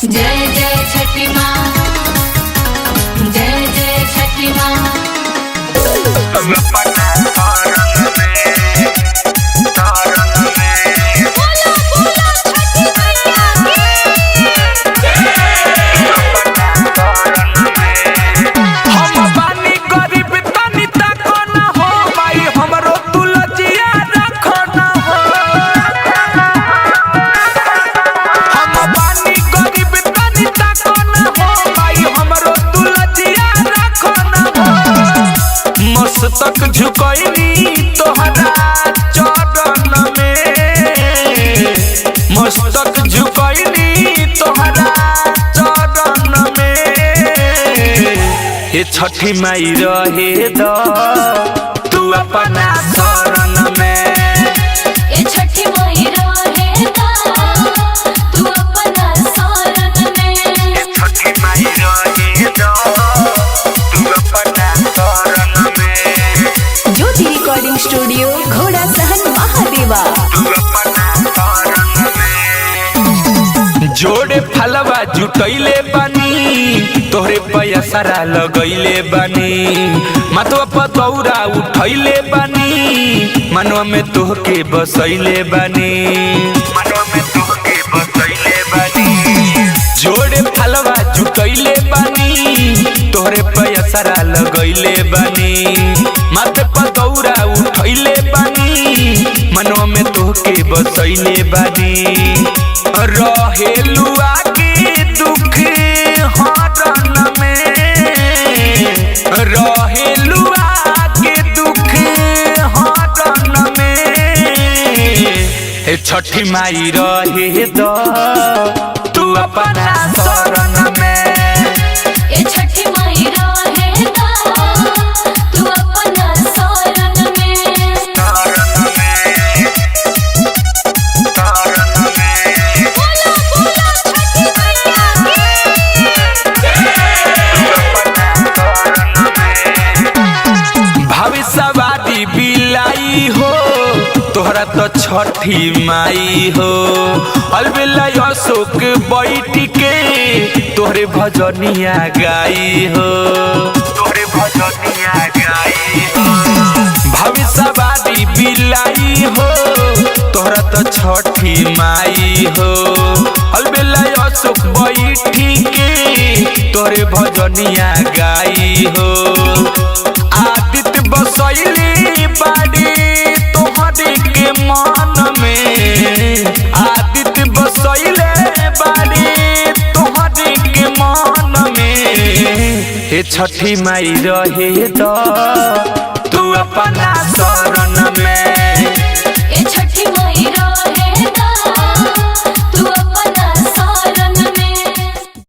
जय जय छठी माँ, जय जय छठी माँ। तक झुकैनी तोहरा चरण में, मस्तक झुकैनी तोहरा चरण में। हे छठी माई रहे द तू अपना शरण में, ये छठी माई रहे दा तू अपना शरण में। हे छठी माई रहे द तू अपना शरण में। ज्योति रिकॉर्डिंग स्टूडियो घोड़ा सहन महादेवा। जोड़े फलवा जुटैले बानी तोहरे पैसरा लगैले बानी, मतवा पतौरा उठैले बानी मनवा में तोहके बसैले बानी, मनवा में तोहके बसैले बानी। जोड़े फलवा जुटैले बानी तोहरे पैसरा लगैले बानी, माथे पतौरा उठैले बानी मनवा में तोहके बसैले बानी। रहेलू आगे दुख हरण में, रहेलू आगे दुख हरण में। छठी माई रहे द तू अपना शरण में, ये छठी माई रहे दा तू अपना शरण में। भविष्यवादी बिलाई हो तोहरा तो छठी माई हो, अलबेला अशोक बैठ के तोहरे भजनिया गाई हो, तोहरे भजनिया गाई हो। भविष्यवादी बिलाई हो तोहरा तो छठी माई हो, अलबेला अशोक बैठ के तोहरे भजनिया गाई हो। आदित्य बसैली बाड़ी तोहरे के मन में, आदित्य बसैले बाड़ी तोहरे के मन में। हे छठी माई रहे द तू अपना शरण में,